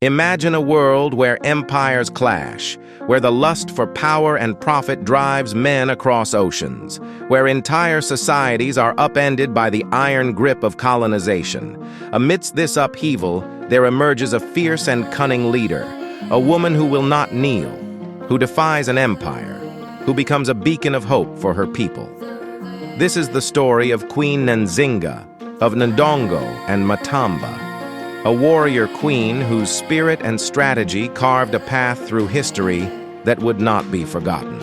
Imagine a world where empires clash, where the lust for power and profit drives men across oceans, where entire societies are upended by the iron grip of colonization. Amidst this upheaval, there emerges a fierce and cunning leader, a woman who will not kneel, who defies an empire, who becomes a beacon of hope for her people. This is the story of Queen Nzinga, of Ndongo and Matamba, a warrior queen whose spirit and strategy carved a path through history that would not be forgotten.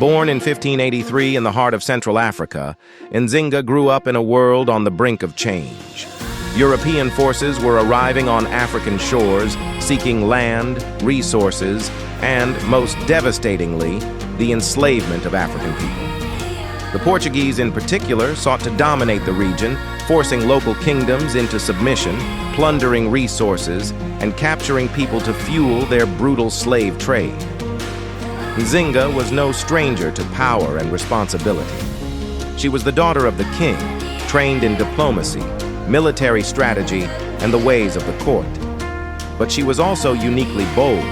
Born in 1583 in the heart of Central Africa, Nzinga grew up in a world on the brink of change. European forces were arriving on African shores, seeking land, resources, and, most devastatingly, the enslavement of African people. The Portuguese, in particular, sought to dominate the region, forcing local kingdoms into submission, plundering resources, and capturing people to fuel their brutal slave trade. Nzinga was no stranger to power and responsibility. She was the daughter of the king, trained in diplomacy, military strategy, and the ways of the court. But she was also uniquely bold,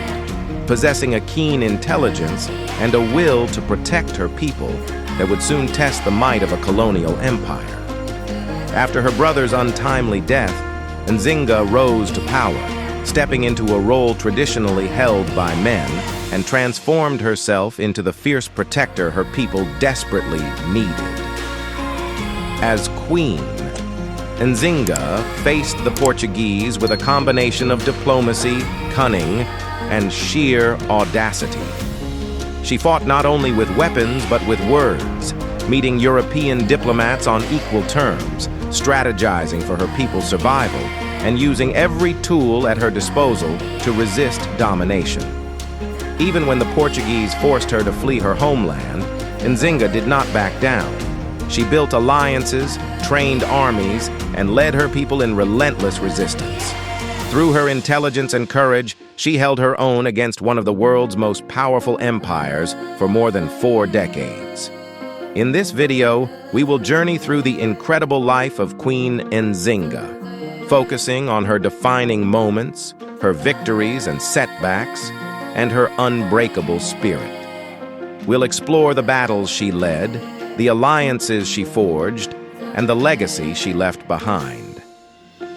possessing a keen intelligence and a will to protect her people that would soon test the might of a colonial empire. After her brother's untimely death, Nzinga rose to power, stepping into a role traditionally held by men, and transformed herself into the fierce protector her people desperately needed. As queen, Nzinga faced the Portuguese with a combination of diplomacy, cunning, and sheer audacity. She fought not only with weapons but with words, meeting European diplomats on equal terms, strategizing for her people's survival, and using every tool at her disposal to resist domination. Even when the Portuguese forced her to flee her homeland, Nzinga did not back down. She built alliances, trained armies, and led her people in relentless resistance. Through her intelligence and courage, she held her own against one of the world's most powerful empires for more than 4 decades. In this video, we will journey through the incredible life of Queen Nzinga, focusing on her defining moments, her victories and setbacks, and her unbreakable spirit. We'll explore the battles she led, the alliances she forged, and the legacy she left behind.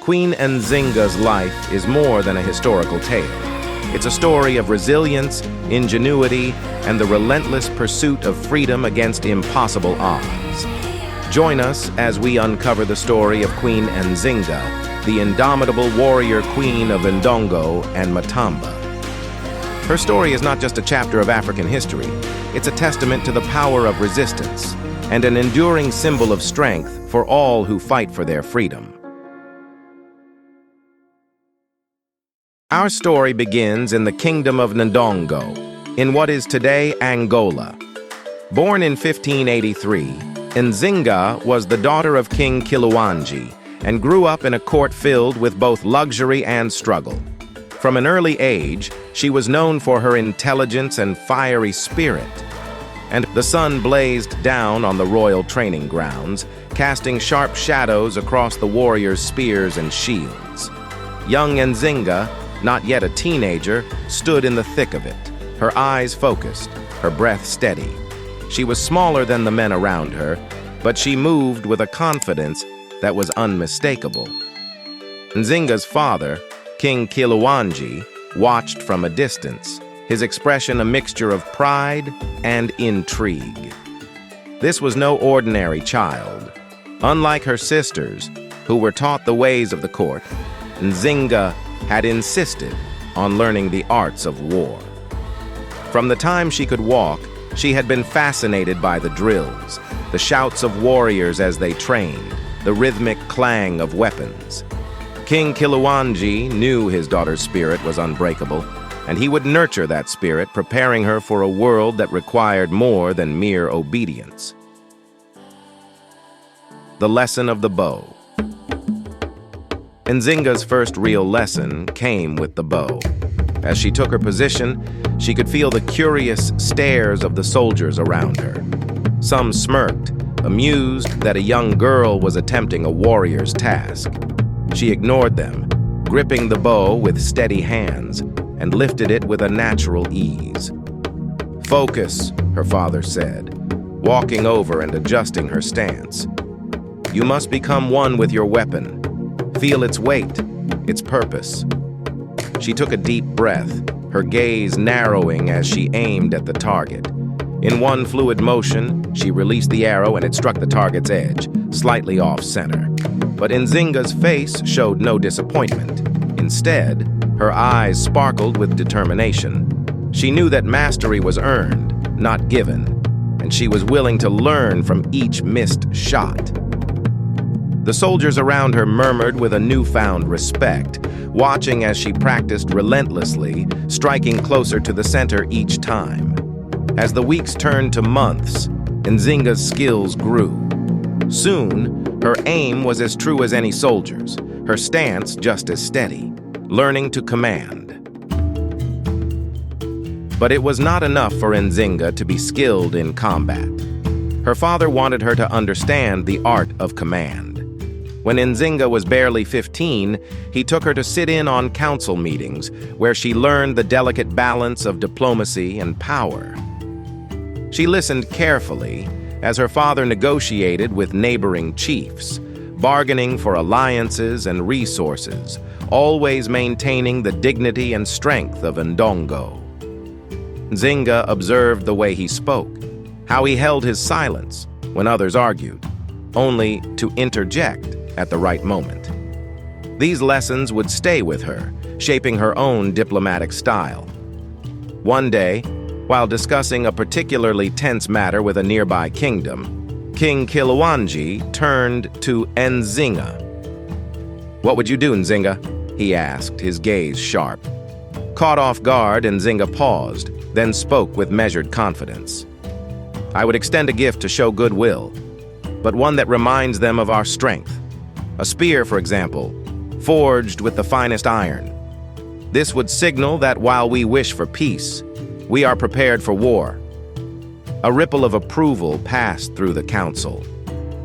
Queen Nzinga's life is more than a historical tale. It's a story of resilience, ingenuity, and the relentless pursuit of freedom against impossible odds. Join us as we uncover the story of Queen Nzinga, the indomitable warrior queen of Ndongo and Matamba. Her story is not just a chapter of African history, it's a testament to the power of resistance and an enduring symbol of strength for all who fight for their freedom. Our story begins in the kingdom of Ndongo, in what is today Angola. Born in 1583, Nzinga was the daughter of King Kiluwanji and grew up in a court filled with both luxury and struggle. From an early age, she was known for her intelligence and fiery spirit. And the sun blazed down on the royal training grounds, casting sharp shadows across the warriors' spears and shields. Young Nzinga, not yet a teenager, stood in the thick of it, her eyes focused, her breath steady. She was smaller than the men around her, but she moved with a confidence that was unmistakable. Nzinga's father, King Kiluwanji, watched from a distance, his expression a mixture of pride and intrigue. This was no ordinary child. Unlike her sisters, who were taught the ways of the court, Nzinga had insisted on learning the arts of war. From the time she could walk, she had been fascinated by the drills, the shouts of warriors as they trained, the rhythmic clang of weapons. King Kiluwanji knew his daughter's spirit was unbreakable, and he would nurture that spirit, preparing her for a world that required more than mere obedience. The lesson of the bow. Nzinga's first real lesson came with the bow. As she took her position, she could feel the curious stares of the soldiers around her. Some smirked, amused that a young girl was attempting a warrior's task. She ignored them, gripping the bow with steady hands, and lifted it with a natural ease. "Focus," her father said, walking over and adjusting her stance. "You must become one with your weapon. Feel its weight, its purpose." She took a deep breath, her gaze narrowing as she aimed at the target. In one fluid motion, she released the arrow and it struck the target's edge, slightly off-center. But Nzinga's face showed no disappointment. Instead, her eyes sparkled with determination. She knew that mastery was earned, not given, and she was willing to learn from each missed shot. The soldiers around her murmured with a newfound respect, watching as she practiced relentlessly, striking closer to the center each time. As the weeks turned to months, Nzinga's skills grew. Soon, her aim was as true as any soldier's, her stance just as steady, learning to command. But it was not enough for Nzinga to be skilled in combat. Her father wanted her to understand the art of command. When Nzinga was barely 15, he took her to sit in on council meetings where she learned the delicate balance of diplomacy and power. She listened carefully as her father negotiated with neighboring chiefs, bargaining for alliances and resources, always maintaining the dignity and strength of Ndongo. Nzinga observed the way he spoke, how he held his silence when others argued, only to interject at the right moment. These lessons would stay with her, shaping her own diplomatic style. One day, while discussing a particularly tense matter with a nearby kingdom, King Kilauanji turned to Nzinga. "What would you do, Nzinga?" he asked, his gaze sharp. Caught off guard, Nzinga paused, then spoke with measured confidence. "I would extend a gift to show goodwill, but one that reminds them of our strength. A spear, for example, forged with the finest iron. This would signal that while we wish for peace, we are prepared for war." A ripple of approval passed through the council.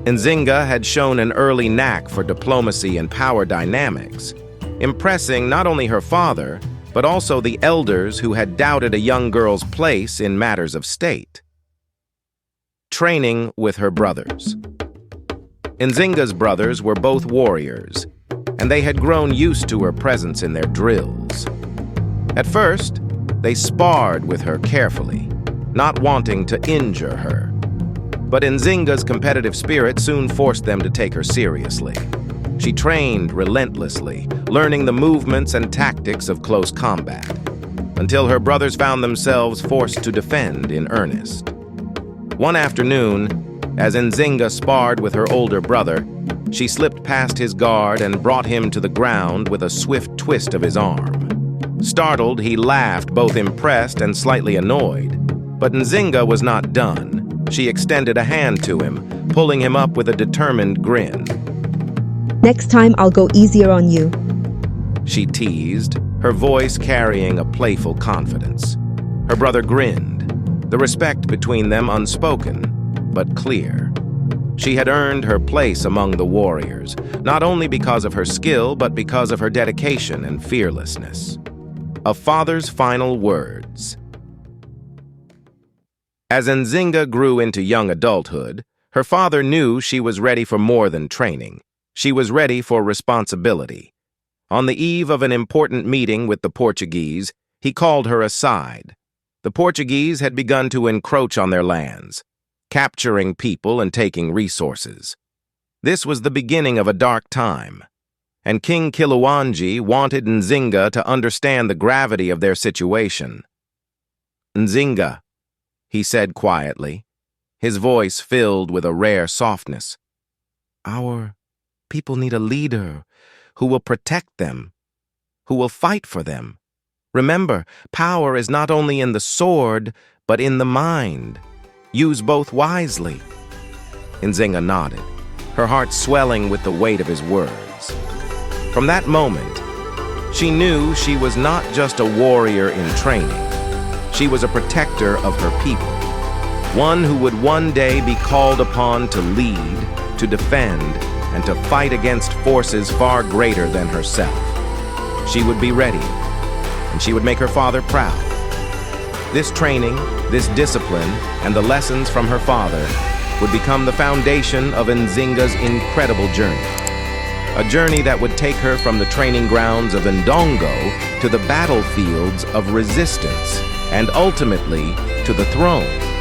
Nzinga had shown an early knack for diplomacy and power dynamics, impressing not only her father, but also the elders who had doubted a young girl's place in matters of state. Training with her brothers. Nzinga's brothers were both warriors, and they had grown used to her presence in their drills. At first, they sparred with her carefully, not wanting to injure her. But Nzinga's competitive spirit soon forced them to take her seriously. She trained relentlessly, learning the movements and tactics of close combat, until her brothers found themselves forced to defend in earnest. One afternoon, as Nzinga sparred with her older brother, she slipped past his guard and brought him to the ground with a swift twist of his arm. Startled, he laughed, both impressed and slightly annoyed. But Nzinga was not done. She extended a hand to him, pulling him up with a determined grin. "Next time I'll go easier on you," she teased, her voice carrying a playful confidence. Her brother grinned, the respect between them unspoken, but clear. She had earned her place among the warriors, not only because of her skill, but because of her dedication and fearlessness. A father's final words. As Nzinga grew into young adulthood, her father knew she was ready for more than training. She was ready for responsibility. On the eve of an important meeting with the Portuguese, he called her aside. The Portuguese had begun to encroach on their lands, capturing people and taking resources. This was the beginning of a dark time, and King Kilauanji wanted Nzinga to understand the gravity of their situation. "Nzinga," he said quietly, his voice filled with a rare softness. "Our people need a leader who will protect them, who will fight for them. Remember, power is not only in the sword, but in the mind. Use both wisely." Nzinga nodded, her heart swelling with the weight of his words. From that moment, she knew she was not just a warrior in training. She was a protector of her people, one who would one day be called upon to lead, to defend, and to fight against forces far greater than herself. she would be ready, and she would make her father proud. This training, this discipline, and the lessons from her father would become the foundation of Nzinga's incredible journey. A journey that would take her from the training grounds of Ndongo to the battlefields of resistance, and ultimately to the throne.